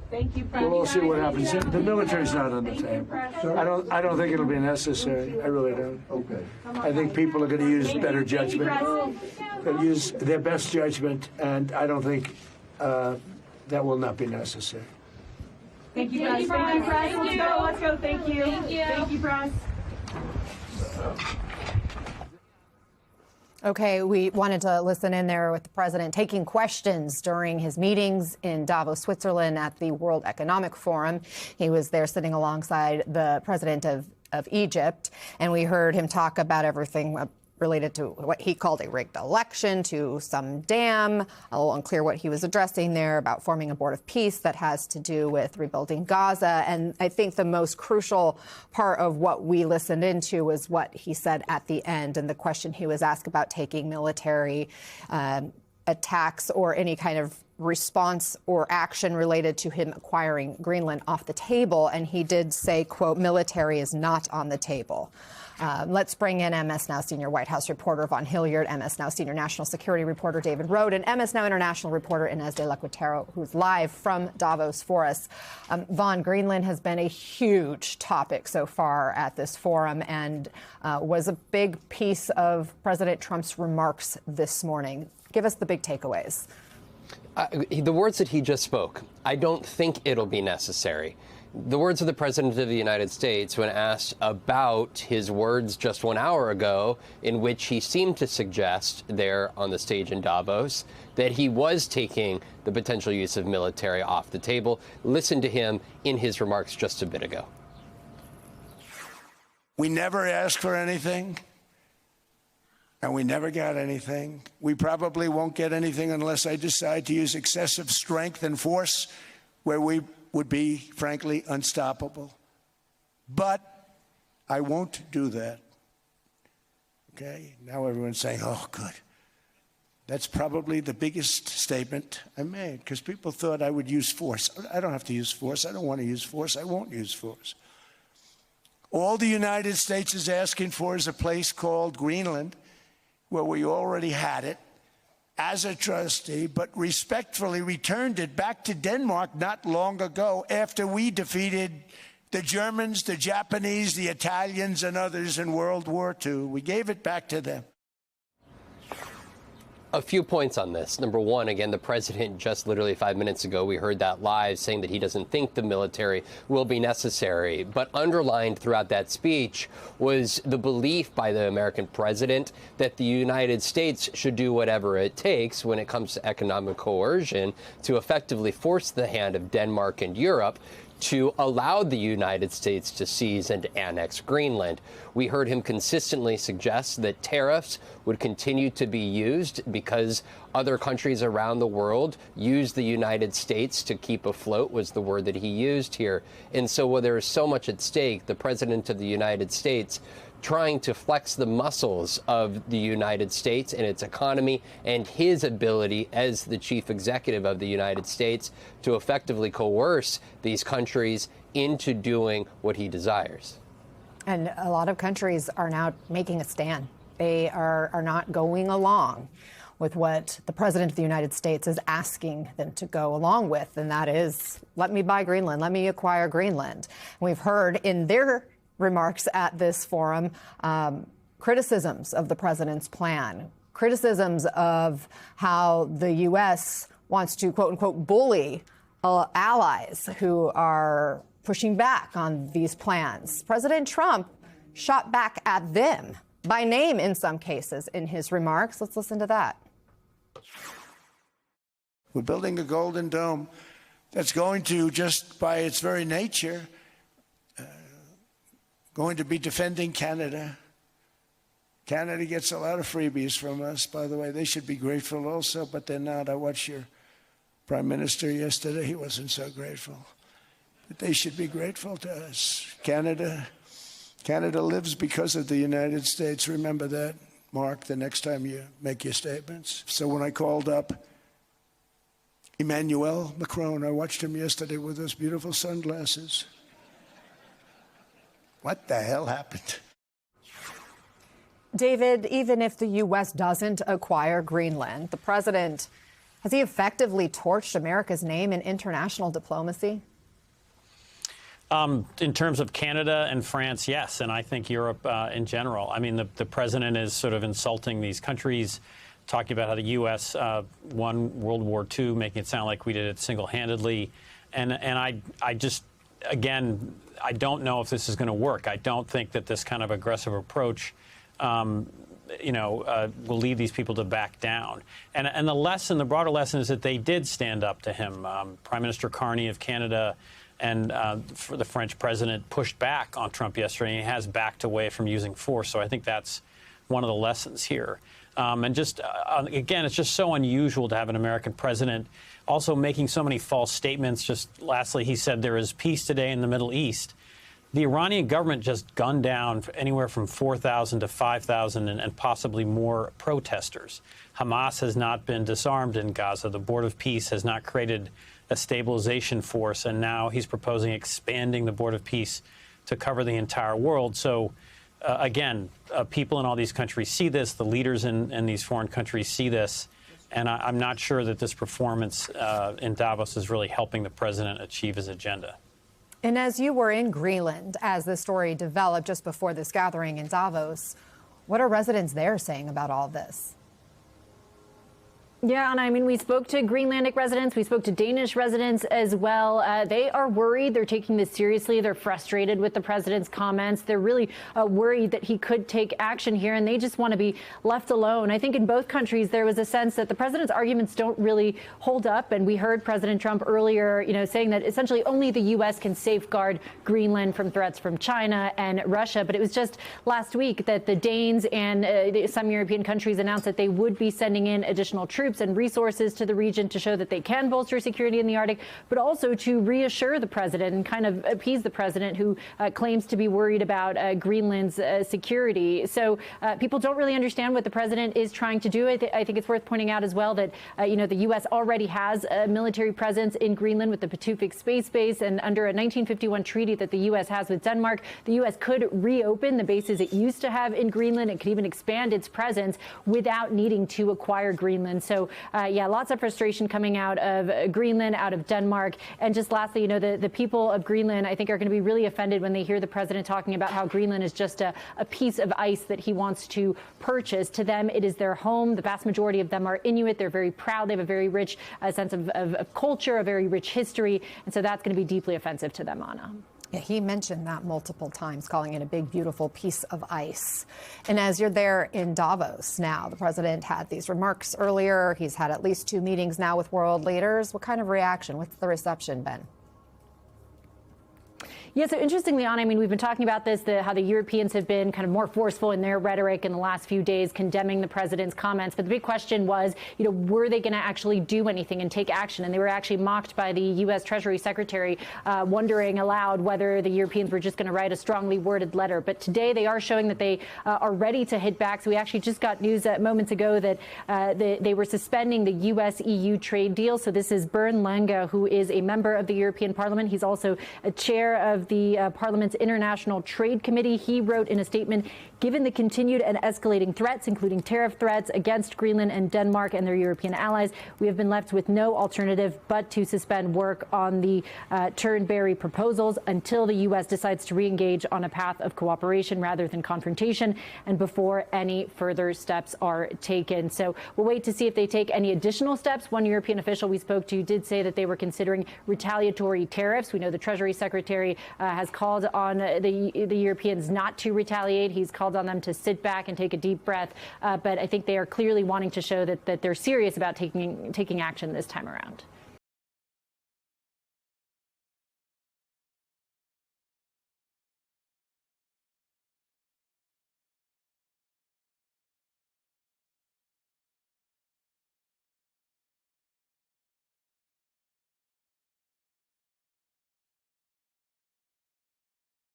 Thank you, We'll all see what happens. The military's not on the table. I don't think it'll be necessary. I really don't. Okay. I think people are going to use better judgment. They'll use their best judgment, and I don't think that will not be necessary. Thank you, press. Thank you, press. Let's go. Thank you. Thank you, press. Okay, we wanted to listen in there with the president taking questions during his meetings in Davos, Switzerland at the World Economic Forum. He was there sitting alongside the president of Egypt, and we heard him talk about everything related to what he called a rigged election, to some dam. A little unclear what he was addressing there about forming a board of peace that has to do with rebuilding Gaza. And I think the most crucial part of what we listened into was what he said at the end and the question he was asked about taking military attacks or any kind of response or action related to him acquiring Greenland off the table. And he did say, quote, military is not on the table. Let's bring in MS Now senior White House reporter Vaughn Hilliard, MS Now senior national security reporter David Rohde, and MS Now international reporter Inez de la Cuetero, who's live from Davos for us. Vaughn, Greenland has been a huge topic so far at this forum and was a big piece of President Trump's remarks this morning. Give us the big takeaways. The words that he just spoke, I don't think it'll be necessary. The words of the President of the United States when asked about his words just 1 hour ago, in which he seemed to suggest there on the stage in Davos that he was taking the potential use of military off the table. Listen to him in his remarks just a bit ago. We never asked for anything, and we never got anything. We probably won't get anything unless I decide to use excessive strength and force where we would be, frankly, unstoppable. But I won't do that. Okay? Now everyone's saying, oh, good. That's probably the biggest statement I made, because people thought I would use force. I don't have to use force. I don't want to use force. I won't use force. All the United States is asking for is a place called Greenland, where we already had it as a trustee, but respectfully returned it back to Denmark not long ago after we defeated the Germans, the Japanese, the Italians, and others in World War II. We gave it back to them. A few points on this. Number one, again, the president just literally 5 minutes ago, we heard that live saying that he doesn't think the military will be necessary. But underlined throughout that speech was the belief by the American president that the United States should do whatever it takes when it comes to economic coercion to effectively force the hand of Denmark and Europe to allow the United States to seize and annex Greenland. We heard him consistently suggest that tariffs would continue to be used because other countries around the world use the United States to keep afloat, was the word that he used here. And so while there is so much at stake, the President of the United States trying to flex the muscles of the United States and its economy and his ability as the chief executive of the United States to effectively coerce these countries into doing what he desires. And a lot of countries are now making a stand. They are not going along with what the President of the United States is asking them to go along with, and that is, let me buy Greenland, let me acquire Greenland. We've heard in their remarks at this forum criticisms of the president's plan, criticisms of how the U.S. wants to, quote unquote, bully allies who are pushing back on these plans. President Trump shot back at them by name in some cases in his remarks. Let's listen to that. We're building a Golden Dome that's going to, just by its very nature, going to be defending Canada. Canada gets a lot of freebies from us, by the way. They should be grateful also, but they're not. I watched your Prime Minister yesterday. He wasn't so grateful. But they should be grateful to us. Canada lives because of the United States. Remember that, Mark, the next time you make your statements. So when I called up Emmanuel Macron, I watched him yesterday with those beautiful sunglasses. What the hell happened? David, even if the U.S. doesn't acquire Greenland, the president Has he effectively torched America's name in international diplomacy? In terms of Canada and France, yes, and I think Europe in general. I mean, the president is sort of insulting these countries, talking about how the U.S. Won World War II, making it sound like we did it single-handedly. And I just, again, I don't know if this is going to work. I don't think that this kind of aggressive approach will lead these people to back down. And the broader lesson is that they did stand up to him. Prime Minister Carney of Canada and the French president pushed back on Trump yesterday, and he has backed away from using force. So I think that's one of the lessons here. And just, again, it's just so unusual to have an American president also making so many false statements. Just lastly, he said there is peace today in the Middle East. The Iranian government just gunned down anywhere from 4,000 to 5,000 and possibly more protesters. Hamas has not been disarmed in Gaza. The Board of Peace has not created a stabilization force, and now he's proposing expanding the Board of Peace to cover the entire world. So, again, people in all these countries see this. The leaders in these foreign countries see this. And I'm not sure that this performance in Davos is really helping the president achieve his agenda. And as you were in Greenland, as the story developed just before this gathering in Davos, what are residents there saying about all this? Yeah, and I mean, we spoke to Greenlandic residents. We spoke to Danish residents as well. They are worried. They're taking this seriously. They're frustrated with the president's comments. They're really worried that he could take action here, and they just want to be left alone. I think in both countries, there was a sense that the president's arguments don't really hold up. And we heard President Trump earlier, saying that essentially only the U.S. can safeguard Greenland from threats from China and Russia. But it was just last week that the Danes and some European countries announced that they would be sending in additional troops and resources to the region to show that they can bolster security in the Arctic, but also to reassure the president and kind of appease the president, who claims to be worried about Greenland's security. So people don't really understand what the president is trying to do. I think it's worth pointing out as well that, the U.S. already has a military presence in Greenland with the Pituffik Space Base, and under a 1951 treaty that the U.S. has with Denmark, the U.S. could reopen the bases it used to have in Greenland. It could even expand its presence without needing to acquire Greenland. So, lots of frustration coming out of Greenland, out of Denmark. And just lastly, the people of Greenland, I think, are going to be really offended when they hear the president talking about how Greenland is just a piece of ice that he wants to purchase. To them, it is their home. The vast majority of them are Inuit. They're very proud. They have a very rich sense of culture, a very rich history. And so that's going to be deeply offensive to them, Anna. Yeah, he mentioned that multiple times, calling it a big, beautiful piece of ice. And as you're there in Davos now, the president had these remarks earlier. He's had at least 2 meetings now with world leaders. What kind of reaction? What's the reception been? Yeah, so interestingly, Anna, I mean, we've been talking about this, how the Europeans have been kind of more forceful in their rhetoric in the last few days, condemning the president's comments. But the big question was, were they going to actually do anything and take action? And they were actually mocked by the U.S. Treasury Secretary, wondering aloud whether the Europeans were just going to write a strongly worded letter. But today they are showing that they are ready to hit back. So we actually just got news moments ago that they were suspending the U.S.-EU trade deal. So this is Bernd Lange, who is a member of the European Parliament. He's also a chair of the Parliament's International Trade Committee. He wrote in a statement, given the continued and escalating threats, including tariff threats against Greenland and Denmark and their European allies, we have been left with no alternative but to suspend work on the Turnberry proposals until the U.S. decides to re-engage on a path of cooperation rather than confrontation, and before any further steps are taken. So we'll wait to see if they take any additional steps. One European official we spoke to did say that they were considering retaliatory tariffs. We know the Treasury Secretary has called on the Europeans not to retaliate. He's called on them to sit back and take a deep breath. But I think they are clearly wanting to show that they're serious about taking action this time around.